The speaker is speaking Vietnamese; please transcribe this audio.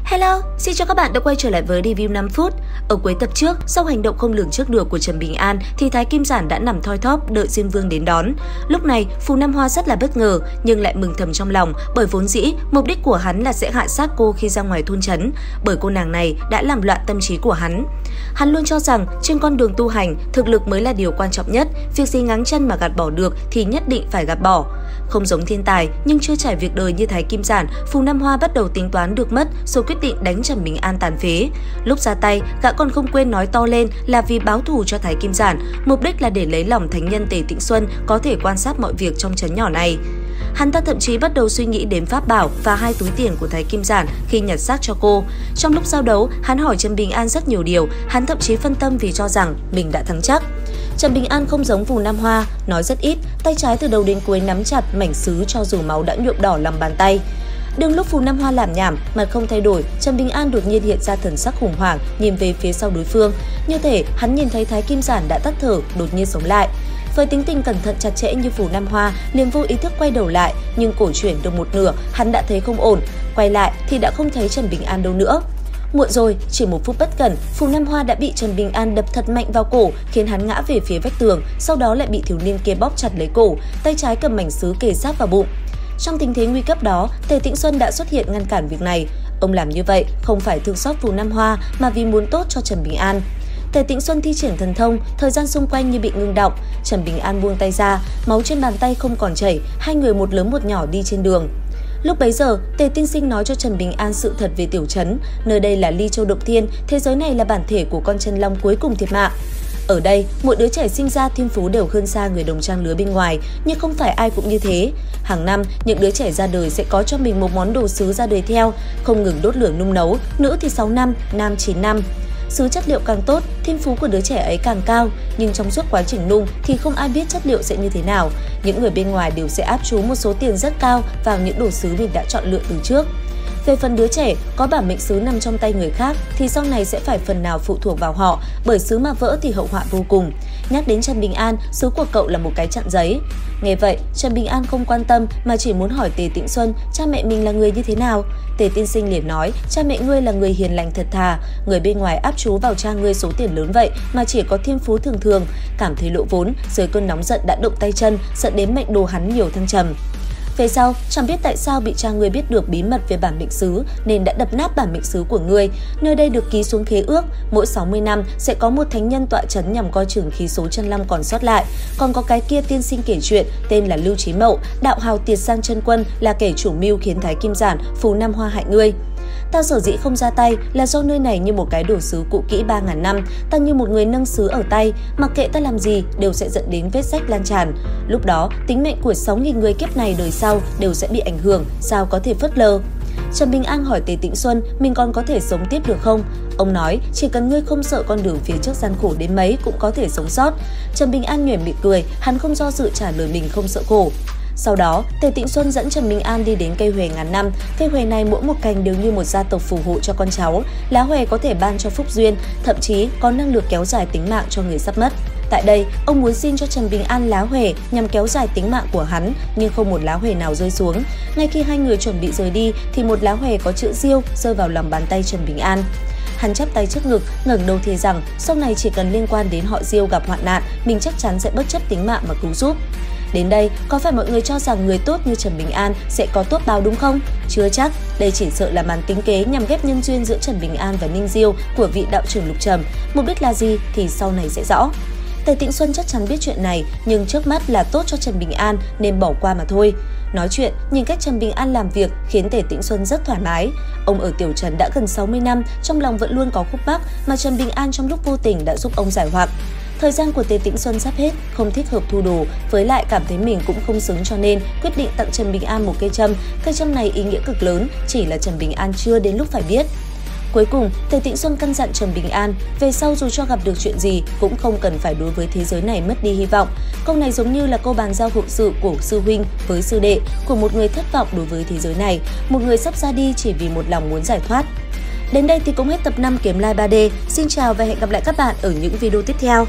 Hello, xin chào các bạn đã quay trở lại với review 5 phút. Ở cuối tập trước, sau hành động không lường trước được của Trần Bình An thì Thái Kim Giản đã nằm thoi thóp đợi Diên Vương đến đón. Lúc này, Phù Nam Hoa rất là bất ngờ nhưng lại mừng thầm trong lòng bởi vốn dĩ mục đích của hắn là sẽ hạ sát cô khi ra ngoài thôn trấn, bởi cô nàng này đã làm loạn tâm trí của hắn. Hắn luôn cho rằng trên con đường tu hành, thực lực mới là điều quan trọng nhất, việc gì ngáng chân mà gạt bỏ được thì nhất định phải gạt bỏ. Không giống thiên tài nhưng chưa trải việc đời như Thái Kim Giản, Phù Nam Hoa bắt đầu tính toán được mất rồi quyết định đánh Trần Bình An tàn phế. Lúc ra tay, gã còn không quên nói to lên là vì báo thù cho Thái Kim Giản, mục đích là để lấy lòng thánh nhân Tề Tĩnh Xuân có thể quan sát mọi việc trong trấn nhỏ này. Hắn ta thậm chí bắt đầu suy nghĩ đến pháp bảo và 2 túi tiền của Thái Kim Giản khi nhặt xác cho cô. Trong lúc giao đấu, hắn hỏi Trần Bình An rất nhiều điều, hắn thậm chí phân tâm vì cho rằng mình đã thắng chắc. Trần Bình An không giống Phù Nam Hoa, nói rất ít, tay trái từ đầu đến cuối nắm chặt mảnh sứ cho dù máu đã nhuộm đỏ lòng bàn tay. Đừng lúc Phù Nam Hoa làm nhảm, mặt không thay đổi, Trần Bình An đột nhiên hiện ra thần sắc khủng hoảng, nhìn về phía sau đối phương. Như thể hắn nhìn thấy Thái Kim Giản đã tắt thở, đột nhiên sống lại. Với tính tình cẩn thận chặt chẽ như Phù Nam Hoa, liền vô ý thức quay đầu lại, nhưng cổ chuyển được một nửa, hắn đã thấy không ổn, quay lại thì đã không thấy Trần Bình An đâu nữa. Muộn rồi, chỉ một phút bất cẩn, Phù Nam Hoa đã bị Trần Bình An đập thật mạnh vào cổ, khiến hắn ngã về phía vách tường, sau đó lại bị thiếu niên kia bóp chặt lấy cổ, tay trái cầm mảnh sứ kề sát vào bụng. Trong tình thế nguy cấp đó, Tề Tĩnh Xuân đã xuất hiện ngăn cản việc này. Ông làm như vậy không phải thương xót Phù Nam Hoa mà vì muốn tốt cho Trần Bình An. Tề Tĩnh Xuân thi triển thần thông, thời gian xung quanh như bị ngưng động. Trần Bình An buông tay ra, máu trên bàn tay không còn chảy, hai người một lớn một nhỏ đi trên đường. Lúc bấy giờ, Tề Tiên Sinh nói cho Trần Bình An sự thật về tiểu trấn, nơi đây là Ly Châu Động Thiên, thế giới này là bản thể của con chân long cuối cùng thiệt mạng. Ở đây, mỗi đứa trẻ sinh ra thiên phú đều hơn xa người đồng trang lứa bên ngoài, nhưng không phải ai cũng như thế. Hàng năm, những đứa trẻ ra đời sẽ có cho mình một món đồ sứ ra đời theo, không ngừng đốt lửa nung nấu, nữ thì 6 năm, nam 9 năm. Sứ chất liệu càng tốt, thiên phú của đứa trẻ ấy càng cao, nhưng trong suốt quá trình nung thì không ai biết chất liệu sẽ như thế nào. Những người bên ngoài đều sẽ áp trú một số tiền rất cao vào những đồ sứ mình đã chọn lựa từ trước. Về phần đứa trẻ có bản mệnh sứ nằm trong tay người khác thì sau này sẽ phải phần nào phụ thuộc vào họ, bởi sứ mà vỡ thì hậu họa vô cùng. Nhắc đến Trần Bình An, sứ của cậu là một cái chặn giấy. Nghe vậy, Trần Bình An không quan tâm mà chỉ muốn hỏi Tề Tĩnh Xuân cha mẹ mình là người như thế nào. Tề Tiên Sinh liền nói cha mẹ ngươi là người hiền lành thật thà, người bên ngoài áp trú vào cha ngươi số tiền lớn vậy mà chỉ có thiên phú thường thường. Cảm thấy lỗ vốn, dưới cơn nóng giận đã động tay chân, dẫn đến mệnh đồ hắn nhiều thăng trầm. Về sau, chẳng biết tại sao bị cha ngươi biết được bí mật về bản mệnh sứ nên đã đập nát bản mệnh sứ của ngươi. Nơi đây được ký xuống khế ước, mỗi 60 năm sẽ có một thánh nhân tọa trấn nhằm coi chừng khí số chân long còn sót lại. Còn có cái kia tiên sinh kể chuyện tên là Lưu Chí Mậu, đạo hào Tiệt Giang chân quân là kẻ chủ mưu khiến Thái Kim Giản, Phù Nam Hoa hại ngươi. Ta sở dĩ không ra tay là do nơi này như một cái đồ sứ cũ kỹ 3000 năm, ta như một người nâng sứ ở tay, mặc kệ ta làm gì đều sẽ dẫn đến vết rách lan tràn. Lúc đó, tính mệnh của 6.000 người kiếp này đời sau đều sẽ bị ảnh hưởng, sao có thể phớt lờ. Trần Bình An hỏi Tề Tĩnh Xuân mình còn có thể sống tiếp được không? Ông nói chỉ cần ngươi không sợ con đường phía trước gian khổ đến mấy cũng có thể sống sót. Trần Bình An nhoẻn miệng cười, hắn không do dự trả lời mình không sợ khổ. Sau đó, Tề Tĩnh Xuân dẫn Trần Bình An đi đến cây huệ ngàn năm. Cây huệ này mỗi một cành đều như một gia tộc phù hộ cho con cháu. Lá huệ có thể ban cho phúc duyên, thậm chí có năng lực kéo dài tính mạng cho người sắp mất. Tại đây, ông muốn xin cho Trần Bình An lá huệ nhằm kéo dài tính mạng của hắn, nhưng không một lá huệ nào rơi xuống. Ngay khi hai người chuẩn bị rời đi, thì một lá huệ có chữ Diêu rơi vào lòng bàn tay Trần Bình An. Hắn chắp tay trước ngực, ngẩng đầu thề rằng sau này chỉ cần liên quan đến họ Diêu gặp hoạn nạn, mình chắc chắn sẽ bất chấp tính mạng mà cứu giúp. Đến đây, có phải mọi người cho rằng người tốt như Trần Bình An sẽ có tốt báo đúng không? Chưa chắc, đây chỉ sợ là màn tính kế nhằm ghép nhân duyên giữa Trần Bình An và Ninh Diêu của vị đạo trưởng Lục Trầm. Mục đích là gì thì sau này sẽ rõ. Tề Tĩnh Xuân chắc chắn biết chuyện này, nhưng trước mắt là tốt cho Trần Bình An nên bỏ qua mà thôi. Nói chuyện, nhìn cách Trần Bình An làm việc khiến Tề Tĩnh Xuân rất thoải mái. Ông ở tiểu trấn đã gần 60 năm, trong lòng vẫn luôn có khúc mắc mà Trần Bình An trong lúc vô tình đã giúp ông giải hoặc. Thời gian của Tề Tĩnh Xuân sắp hết, không thích hợp thu đồ, với lại cảm thấy mình cũng không xứng cho nên quyết định tặng Trần Bình An một cây châm. Cây châm này ý nghĩa cực lớn, chỉ là Trần Bình An chưa đến lúc phải biết. Cuối cùng, Tề Tĩnh Xuân căn dặn Trần Bình An, về sau dù cho gặp được chuyện gì cũng không cần phải đối với thế giới này mất đi hy vọng. Câu này giống như là câu bàn giao hậu sự của sư huynh với sư đệ, của một người thất vọng đối với thế giới này, một người sắp ra đi chỉ vì một lòng muốn giải thoát. Đến đây thì cũng hết tập 5 Kiếm Lai 3D. Xin chào và hẹn gặp lại các bạn ở những video tiếp theo.